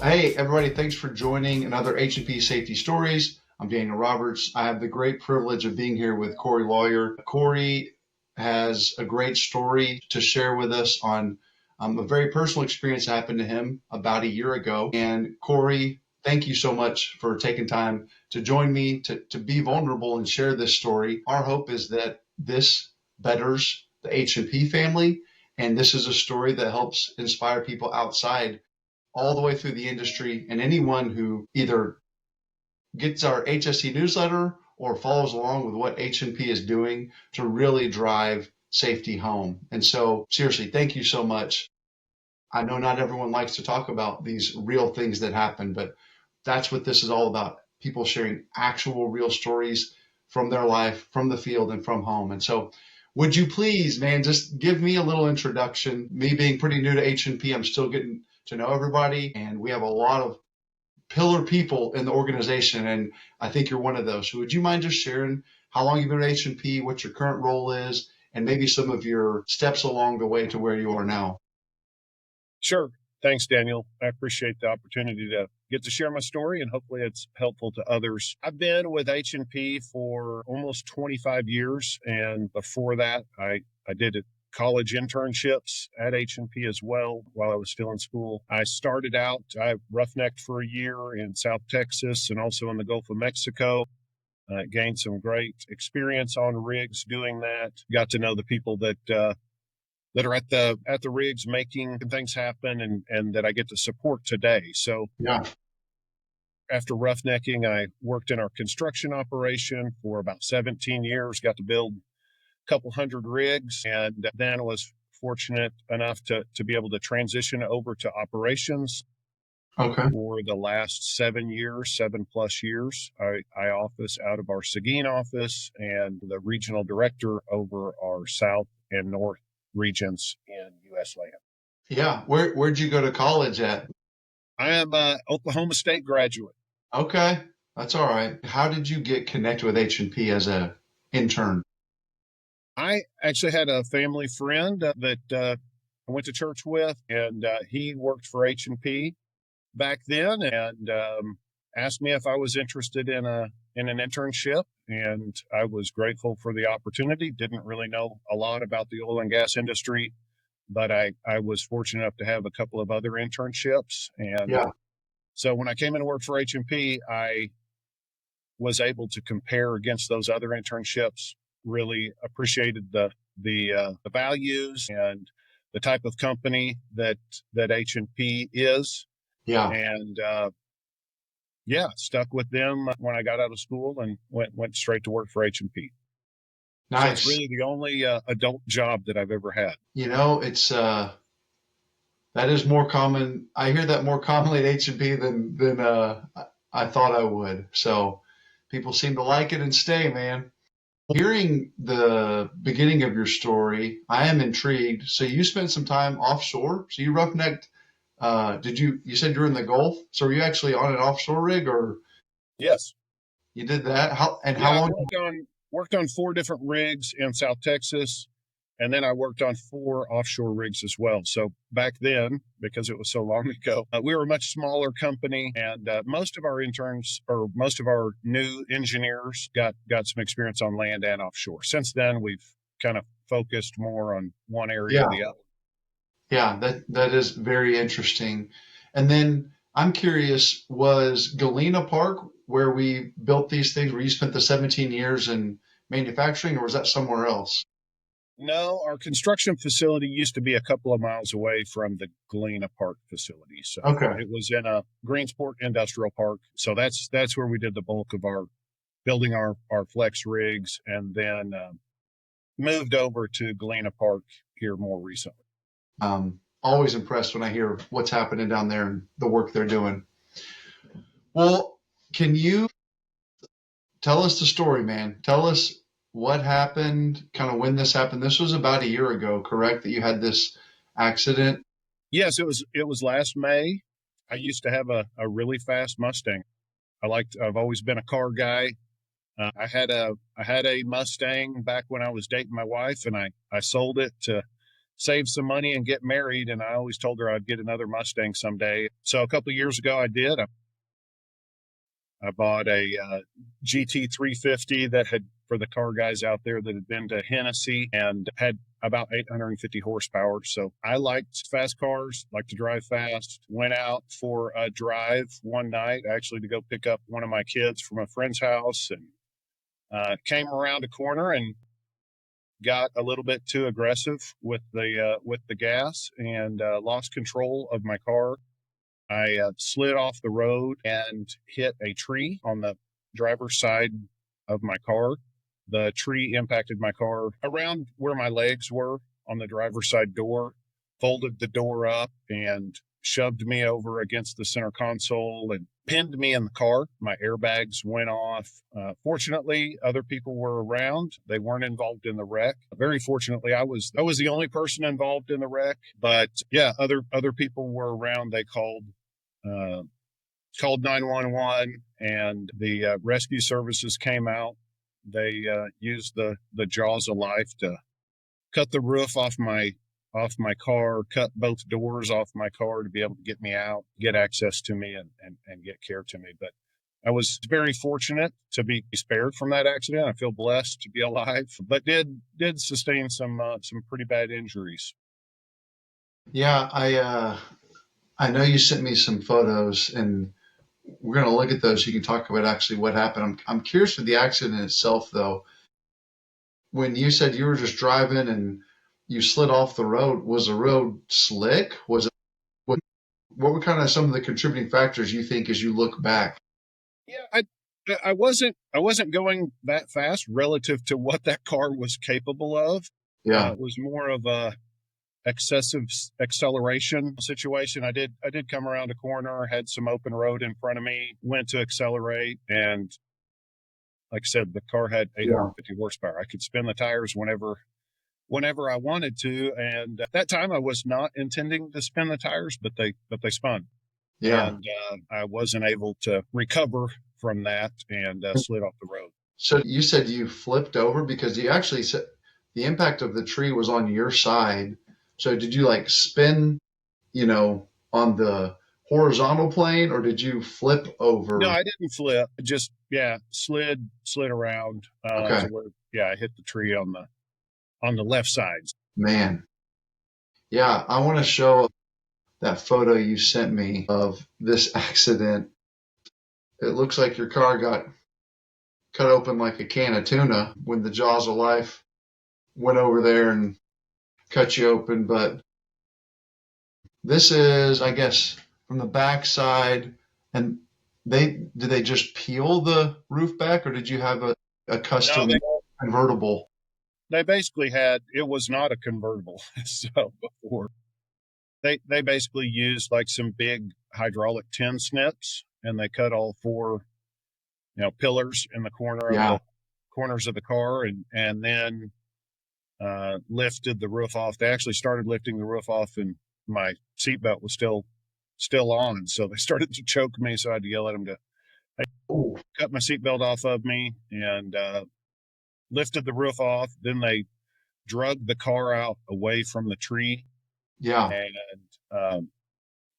Hey, everybody, thanks for joining another H&P Safety Stories. I'm Daniel Roberts. I have the great privilege of being here with Corey Lawyer. Corey has a great story to share with us on a very personal experience that happened to him about a year ago. And Corey, thank you so much for taking time to join me to be vulnerable and share this story. Our hope is that this betters the H&P family, and this is a story that helps inspire people outside all the way through the industry, and anyone who either gets our HSC newsletter or follows along with what H&P is doing to really drive safety home. And so seriously, thank you so much. I know not everyone likes to talk about these real things that happen, but that's what this is all about. People sharing actual real stories from their life, from the field, and from home. And so would you please, man, just give me a little introduction. Me being pretty new to H&P, I'm still getting to know everybody, and we have a lot of pillar people in the organization, and I think you're one of those. So would you mind just sharing how long you've been at H&P, what your current role is, and maybe some of your steps along the way to where you are now? Sure. Thanks, Daniel. I appreciate the opportunity to get to share my story, and hopefully it's helpful to others. I've been with H&P for almost 25 years, and before that, I did college internships at H&P as well while I was still in school. I started out, I roughnecked for a year in South Texas and also in the Gulf of Mexico. Gained some great experience on rigs doing that. Got to know the people that are at the rigs making things happen and that I get to support today. So Yeah. after roughnecking, I worked in our construction operation for about 17 years, got to build a couple hundred rigs, and then was fortunate enough to be able to transition over to operations. Okay. For the last 7+ years, I office out of our Seguin office and the regional director over our South and North regions in U.S. land. Yeah. Where'd you go to college at? I am an Oklahoma State graduate. Okay. That's all right. How did you get connected with H&P as a intern? I actually had a family friend that I went to church with, and he worked for H&P back then, and asked me if I was interested in an internship, and I was grateful for the opportunity. Didn't really know a lot about the oil and gas industry, but I was fortunate enough to have a couple of other internships. And Yeah. so when I came in to work for H&P, I was able to compare against those other internships. Really appreciated the values and the type of company that H&P is, Yeah. and yeah, stuck with them when I got out of school and went straight to work for H&P. So it's Nice. really the only adult job that I've ever had. It's that is more common. I hear that more commonly at H&P than I thought I would. So people seem to like it and stay, man. Hearing the beginning of your story, I am intrigued. So you spent some time offshore. So you roughnecked. You said you're in the Gulf? So were you actually on an offshore rig, or Yes. you did that? How Yeah, I long? worked on 4 different rigs in South Texas, and then I worked on 4 offshore rigs as well. So back then, because it was so long ago, we were a much smaller company, and most of our interns or most of our new engineers got some experience on land and offshore. Since then, we've kind of focused more on one area or Yeah, the other. yeah, that is very interesting. And then I'm curious, was Galena Park where we built these things, where you spent the 17 years in manufacturing, or was that somewhere else? No, our construction facility used to be a couple of miles away from the Galena Park facility. So Okay. it was in a Greensport Industrial Park. So that's where we did the bulk of our building our flex rigs, and then moved over to Galena Park here more recently. Always impressed when I hear what's happening down there and the work they're doing. Well, can you tell us the story, man? Tell us what happened, kind of when this happened. This was about a year ago, correct? That you had this accident? Yes, it was last May. I used to have a really fast Mustang. I've always been a car guy. I had a Mustang back when I was dating my wife, and I sold it to save some money and get married. And I always told her I'd get another Mustang someday. So a couple of years ago, I did. I bought a GT 350 that had, for the car guys out there that had been to Hennessy, and had about 850 horsepower. So I liked fast cars, like to drive fast. Went out for a drive one night, actually to go pick up one of my kids from a friend's house, and came around a corner and got a little bit too aggressive with the gas, and lost control of my car. I slid off the road and hit a tree on the driver's side of my car. The tree impacted my car around where my legs were on the driver's side door, folded the door up, and shoved me over against the center console and pinned me in the car. My airbags went off. Fortunately, other people were around. They weren't involved in the wreck. Very fortunately, I was the only person involved in the wreck. But yeah, other people were around. They uh, called 911, and the rescue services came out. They used the jaws of life to cut the roof off my car, cut both doors off my car to be able to get me out, get access to me, and get care to me. But I was very fortunate to be spared from that accident. I feel blessed to be alive, but did sustain some pretty bad injuries. Yeah, I know you sent me some photos, and we're going to look at those. You can talk about actually what happened. I'm curious for the accident itself, though. When you said you were just driving and you slid off the road, was the road slick? Was it what were kind of some of the contributing factors you think as you look back? Yeah, I wasn't going that fast relative to what that car was capable of. Yeah, It was more of a excessive acceleration situation. I did come around a corner, had some open road in front of me, went to accelerate, and like I said, the car had yeah, 850 horsepower. I could spin the tires whenever I wanted to, and at that time I was not intending to spin the tires, but they spun, yeah. and I wasn't able to recover from that, and slid off the road. So you said you flipped over because you actually said the impact of the tree was on your side. So did you like spin, on the horizontal plane, or did you flip No, over? I didn't flip. Just, yeah, slid around Okay, to where, yeah, I hit the tree on the left side. man. Yeah, I want to show that photo you sent me of this accident. It looks like your car got cut open like a can of tuna when the jaws of life went over there and cut you open. But this is, I guess, from the back side. And did they just peel the roof back, or did you have a No, custom they convertible? they basically had, it was not a convertible. So before they basically used like some big hydraulic tin snips, and they cut all four, pillars in the Yeah, corners of the car, and then lifted the roof off. They actually started lifting the roof off, and my seatbelt was still on. So they started to choke me. So I had to yell at them to, hey, oh, cut my seatbelt off of me, and lifted the roof off. Then they drug the car out away from the tree, yeah, and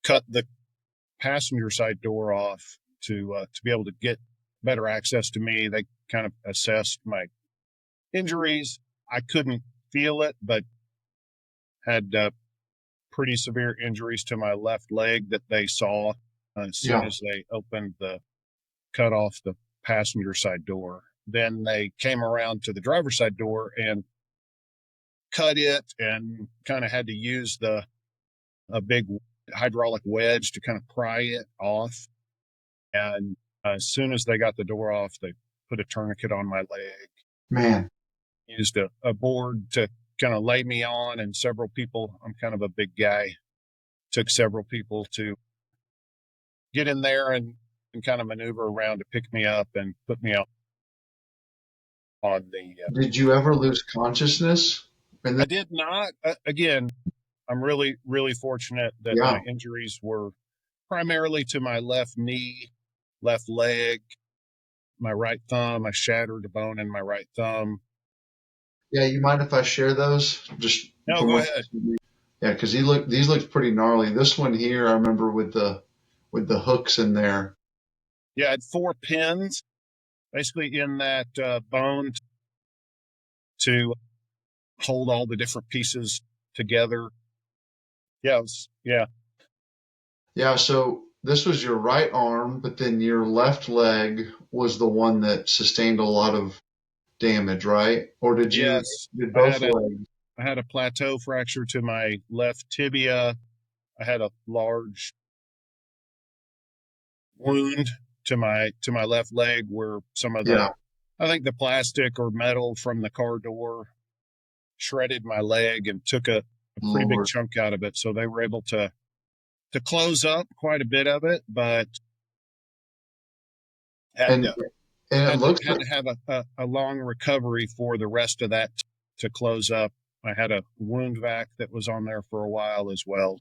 cut the passenger side door off to be able to get better access to me. They kind of assessed my injuries. I couldn't feel it, but had pretty severe injuries to my left leg that they saw as soon yeah, as they cut off the passenger side door. Then they came around to the driver's side door and cut it, and kind of had to use the a big hydraulic wedge to kind of pry it off. And as soon as they got the door off, they put a tourniquet on my leg, man. used a board to kind of lay me on, and several people, I'm kind of a big guy, took several people to get in there and kind of maneuver around to pick me up and put me out on the. Did you ever lose consciousness? And then, I did not. Again, I'm really, really fortunate that yeah, my injuries were primarily to my left knee, left leg, my right thumb. I shattered a bone in my right thumb. Yeah, you mind if I share those? Just No, from go what. ahead. Yeah, because these look pretty gnarly. This one here, I remember with the hooks in there. Yeah, I had 4 pins basically in that bone to hold all the different pieces together. Yeah, yeah, Yeah, so this was your right arm, but then your left leg was the one that sustained a lot of damage, right? Or yes. did both legs? I had a plateau fracture to my left tibia. I had a large wound to my left leg where some of the Yeah, I think the plastic or metal from the car door shredded my leg and took a pretty big Lord. chunk out of it. So they were able to close up quite a bit of it, but had And to and it looks had like to have a long recovery for the rest of that to close up. I had a wound vac that was on there for a while as well.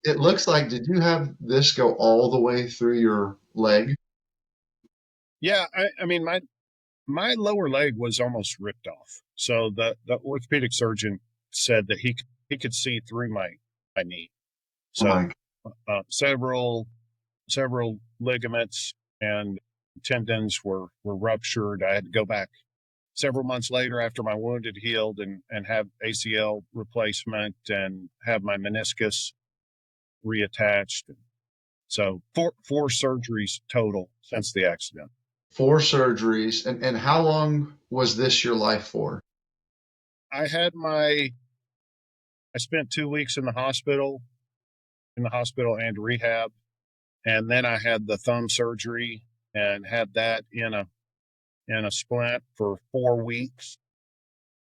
did you have this go all the way through your leg? Yeah, I mean my lower leg was almost ripped off. So the orthopedic surgeon said that he could see through my knee. Oh my So several ligaments and tendons were ruptured. I had to go back several months later after my wound had healed and have ACL replacement and have my meniscus reattached. So four surgeries total since the accident. 4 surgeries. And how long was this your life for? I had my I spent 2 weeks in the hospital and rehab, and then I had the thumb surgery and had that in a splint for 4 weeks,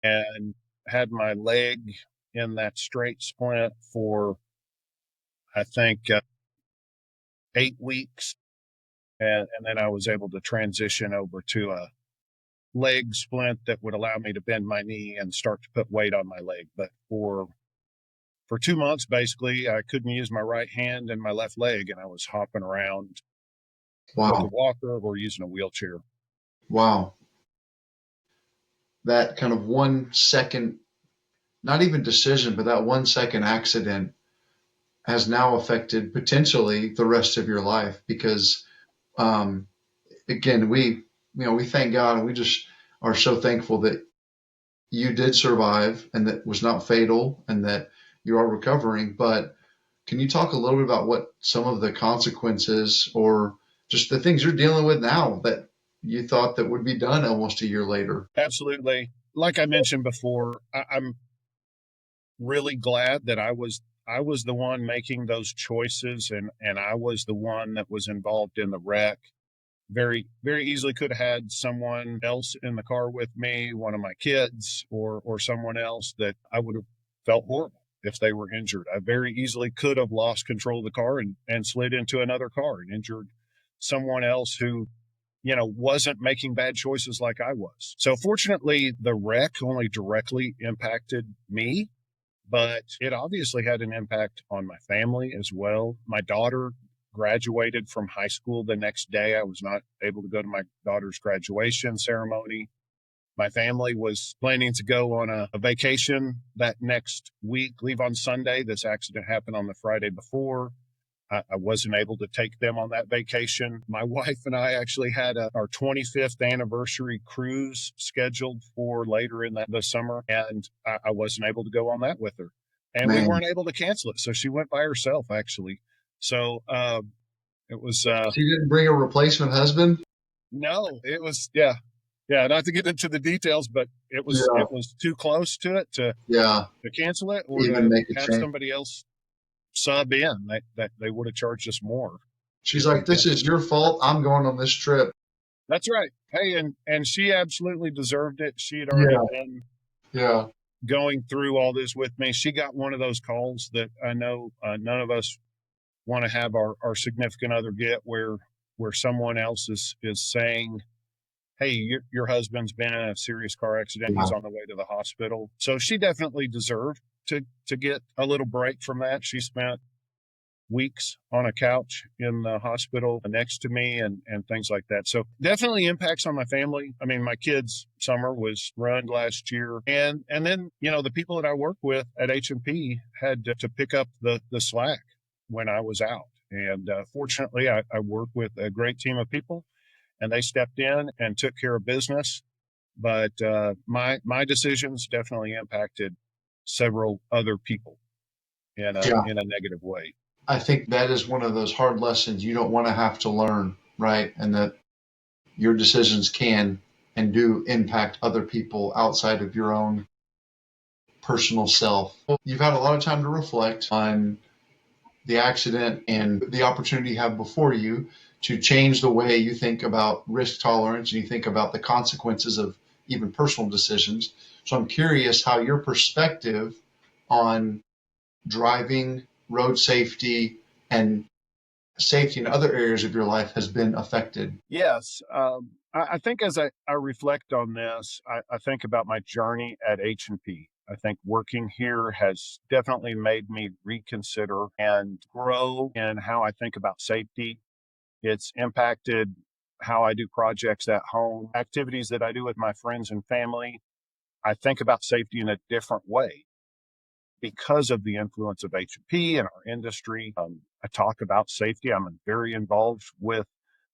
and had my leg in that straight splint for I think 8 weeks, and then I was able to transition over to a leg splint that would allow me to bend my knee and start to put weight on my leg. But for 2 months, basically, I couldn't use my right hand and my left leg, and I was hopping around with a Wow. walker or using a wheelchair. Wow. That kind of 1 second, not even decision, but that 1 second accident has now affected potentially the rest of your life because um, again we thank God and we just are so thankful that you did survive and that was not fatal and that you are recovering. But can you talk a little bit about what some of the consequences or just the things you're dealing with now that you thought that would be done almost a year later? Absolutely. Like I mentioned before, I'm really glad that I was the one making those choices, and I was the one that was involved in the wreck. Very easily could have had someone else in the car with me, one of my kids or someone else, that I would have felt horrible if they were injured. I very easily could have lost control of the car and slid into another car and injured someone else who wasn't making bad choices like I was. So fortunately, the wreck only directly impacted me, but it obviously had an impact on my family as well. My daughter graduated from high school the next day. I was not able to go to my daughter's graduation ceremony. My family was planning to go on a vacation that next week, leave on Sunday. This accident happened on the Friday before. I wasn't able to take them on that vacation. My wife and I actually had our 25th anniversary cruise scheduled for later in the summer, and I wasn't able to go on that with her. And we Man, weren't able to cancel it. So she went by herself, actually. So it was, she didn't bring a replacement husband. no, it was, yeah. Yeah, not to get into the details, but Yeah, it was too close to it yeah. to cancel it or Even to make a have change. somebody else sub in. That they would have charged us more She's if we like, "This did. is your fault. I'm going on this trip." That's right. Hey, and she absolutely deserved it. She had already Yeah, been yeah. going through all this with me. She got one of those calls that I know none of us want to have our significant other get, where someone else is saying, "Hey, your husband's been in a serious car accident. Yeah. He's on the way to the hospital." So she definitely deserved to get a little break from that. She spent weeks on a couch in the hospital next to me and things like that. So definitely impacts on my family. I mean, my kids' summer was ruined last year. And then, the people that I work with at H&P had to pick up the slack when I was out. And fortunately, I work with a great team of people, and they stepped in and took care of business. But my decisions definitely impacted several other people in a Yeah. in a negative way. I think that is one of those hard lessons you don't want to have to learn, right? And that your decisions can and do impact other people outside of your own personal self. You've had a lot of time to reflect on the accident and the opportunity you have before you to change the way you think about risk tolerance and you think about the consequences of even personal decisions. So I'm curious how your perspective on driving, road safety, and safety in other areas of your life has been affected. Yes. I think as I reflect on this, I think about my journey at H&P. I think working here has definitely made me reconsider and grow in how I think about safety. It's impacted how I do projects at home, activities that I do with my friends and family. I think about safety in a different way because of the influence of H&P and our industry. I talk about safety. I'm very involved with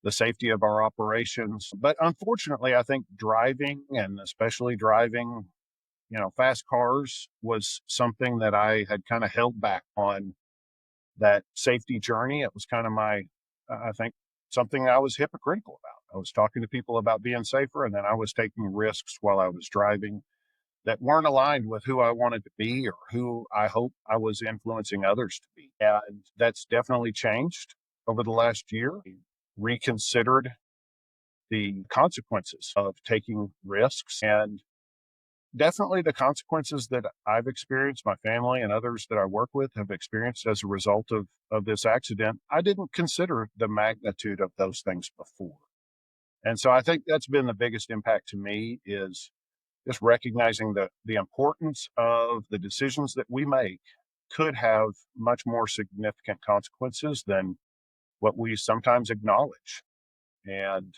the safety of our operations. But unfortunately, I think driving and especially driving, fast cars was something that I had kind of held back on that safety journey. It was kind of I think, something I was hypocritical about. I was talking to people about being safer, and then I was taking risks while I was driving that weren't aligned with who I wanted to be or who I hope I was influencing others to be. And that's definitely changed over the last year. Reconsidered the consequences of taking risks, and definitely the consequences that I've experienced, my family and others that I work with have experienced as a result of this accident. I didn't consider the magnitude of those things before. And so I think that's been the biggest impact to me is just recognizing the importance of the decisions that we make could have much more significant consequences than what we sometimes acknowledge. And,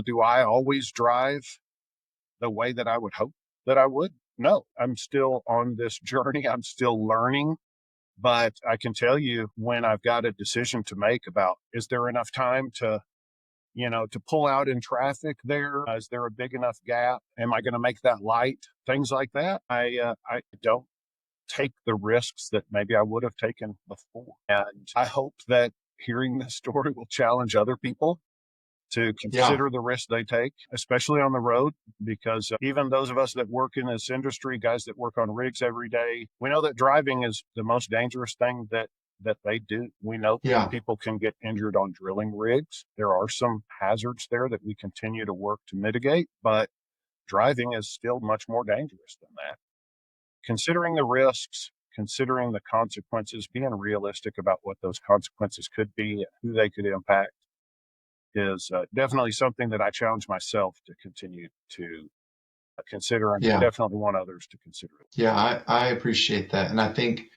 do I always drive the way that I would hope that I would? No, I'm still on this journey. I'm still learning. But I can tell you when I've got a decision to make about is there enough time to pull out in traffic there? Is there a big enough gap? Am I going to make that light? Things like that. I don't take the risks that maybe I would have taken before. And I hope that hearing this story will challenge other people to Yeah, consider the risks they take, especially on the road, because even those of us that work in this industry, guys that work on rigs every day, we know that driving is the most dangerous thing that they do. We know yeah, people can get injured on drilling rigs. There are some hazards there that we continue to work to mitigate, but driving is still much more dangerous than that. Considering the risks, considering the consequences, being realistic about what those consequences could be and who they could impact is definitely something that I challenge myself to continue to consider and yeah, definitely want others to consider it. yeah. I appreciate that. And I think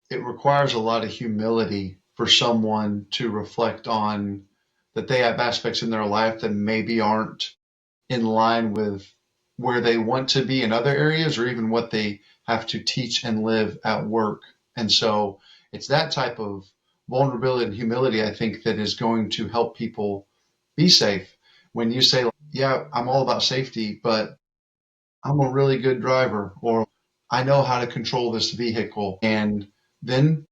it requires a lot of humility for someone to reflect on that they have aspects in their life that maybe aren't in line with where they want to be in other areas or even what they have to teach and live at work. And so it's that type of vulnerability and humility, I think, that is going to help people be safe. When you say, yeah, I'm all about safety, but I'm a really good driver, or I know how to control this vehicle. And then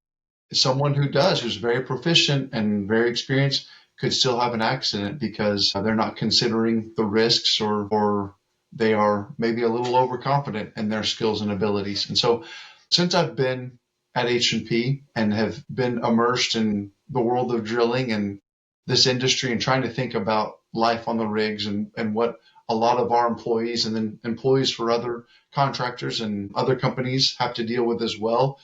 someone who does, who's very proficient and very experienced, could still have an accident because they're not considering the risks or they are maybe a little overconfident in their skills and abilities. And so since I've been at H&P and have been immersed in the world of drilling and this industry and trying to think about life on the rigs and what a lot of our employees and then employees for other contractors and other companies have to deal with as well,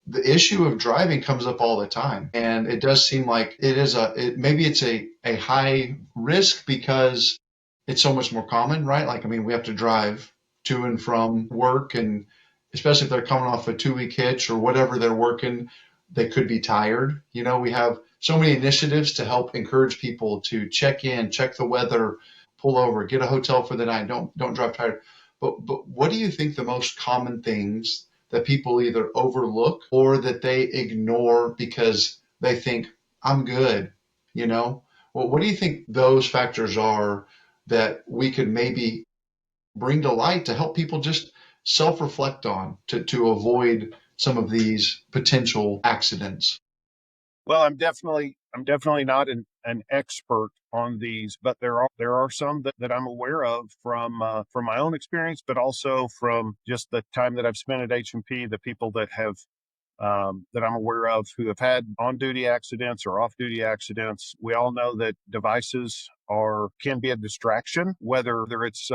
the issue of driving comes up all the time, and it does seem like maybe it's a high risk because it's so much more common, right? Like, I mean, we have to drive to and from work, and especially if they're coming off a 2 week hitch or whatever they're working, they could be tired. We have so many initiatives to help encourage people to check in, check the weather, pull over, get a hotel for the night. Don't drive tired. But what do you think the most common things that people either overlook or that they ignore because they think I'm good? Well, what do you think those factors are that we could maybe bring to light to help people just self-reflect on to avoid some of these potential accidents? Well, I'm definitely not an expert on these, but there are some that I'm aware of from my own experience, but also from just the time that I've spent at H&P, the people that have that I'm aware of who have had on-duty accidents or off-duty accidents. We all know that devices are can be a distraction, whether it's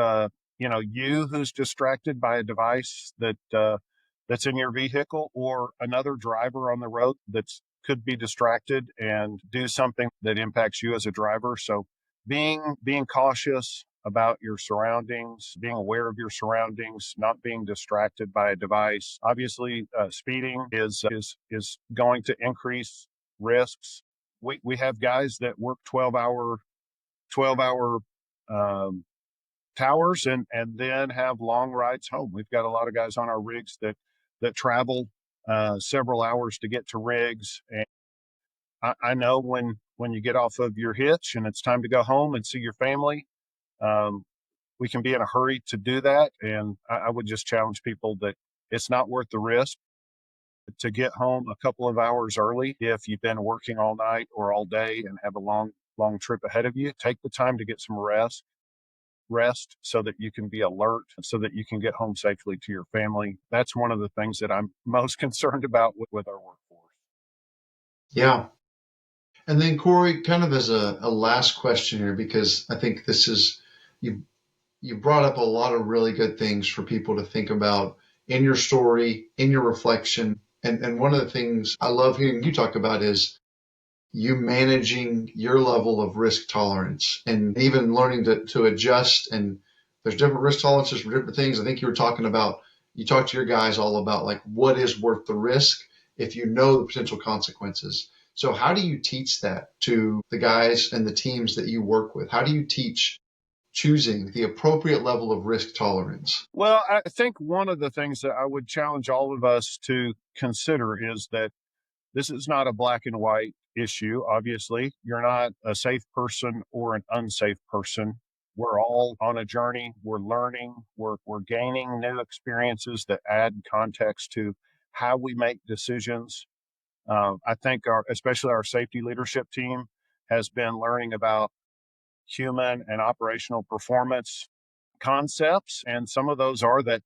you who's distracted by a device that's in your vehicle, or another driver on the road that's could be distracted and do something that impacts you as a driver. So being cautious about your surroundings, being aware of your surroundings, not being distracted by a device. Obviously, speeding is going to increase risks. We have guys that work 12-hour um, towers and then have long rides home. We've got a lot of guys on our rigs that travel several hours to get to rigs. And I know when you get off of your hitch and it's time to go home and see your family, um, we can be in a hurry to do that. And I would just challenge people that it's not worth the risk to get home a couple of hours early if you've been working all night or all day and have a long trip ahead of you. Take the time to get some rest so that you can be alert, so that you can get home safely to your family. That's one of the things that I'm most concerned about with our workforce. Yeah. And then Corey, kind of as a last question here, because I think this is you you brought up a lot of really good things for people to think about in your story, in your reflection. And one of the things I love hearing you talk about is you managing your level of risk tolerance and even learning to adjust. And there's different risk tolerances for different things. I think you were talking about, you talked to your guys all about like what is worth the risk if you know the potential consequences. So how do you teach that to the guys and the teams that you work with? How do you teach choosing the appropriate level of risk tolerance? Well, I think one of the things that I would challenge all of us to consider is that this is not a black and white issue. Obviously, you're not a safe person or an unsafe person. We're all on a journey. We're learning. We're gaining new experiences that add context to how we make decisions. I think especially our safety leadership team has been learning about human and operational performance concepts, and some of those are that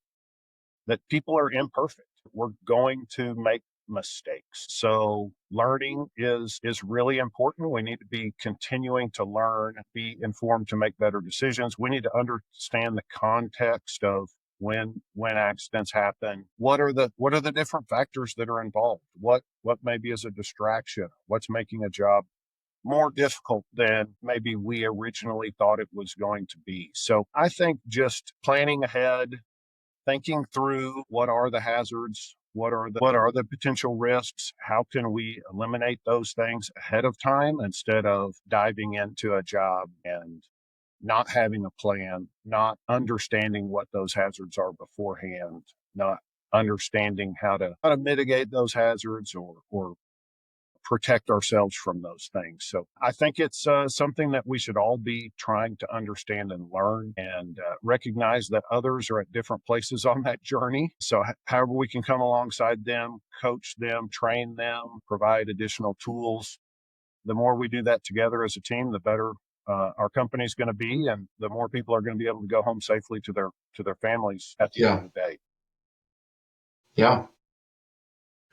people are imperfect. We're going to make mistakes. So learning is really important. We need to be continuing to learn, be informed to make better decisions. We need to understand the context of when accidents happen. What are the different factors that are involved? What maybe is a distraction? What's making a job more difficult than maybe we originally thought it was going to be? So I think just planning ahead, thinking through what are the hazards, what are the potential risks, how can we eliminate those things ahead of time instead of diving into a job and not having a plan, not understanding what those hazards are beforehand, not understanding how to mitigate those hazards or protect ourselves from those things. So I think it's something that we should all be trying to understand and learn, and recognize that others are at different places on that journey. So however we can come alongside them, coach them, train them, provide additional tools, the more we do that together as a team, the better our company is going to be, and the more people are going to be able to go home safely to their families at the end of Yeah, the day. yeah,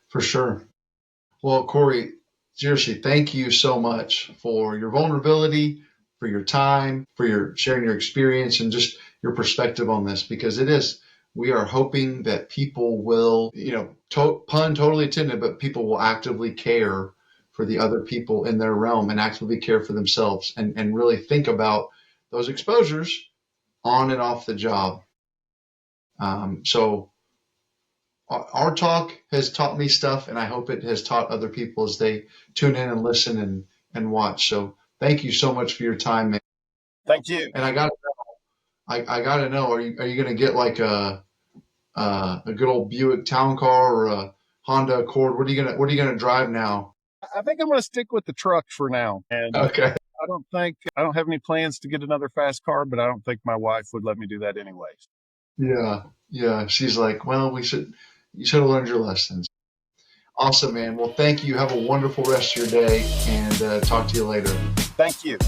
for sure. Well, Corey, seriously, thank you so much for your vulnerability, for your time, for your sharing your experience and just your perspective on this, because we are hoping that people will, pun totally intended, but people will actively care for the other people in their realm and actively care for themselves and really think about those exposures on and off the job. So our talk has taught me stuff, and I hope it has taught other people as they tune in and listen and watch. So thank you so much for your time, man. Thank you. And I gotta know, are you gonna get like a good old Buick Town Car or a Honda Accord? What are you gonna drive now? I think I'm going to stick with the truck for now. And Okay. I don't have any plans to get another fast car, but I don't think my wife would let me do that anyways. Yeah. Yeah. She's like, well, you should have learned your lessons. Awesome, man. Well, thank you. Have a wonderful rest of your day and talk to you later. Thank you.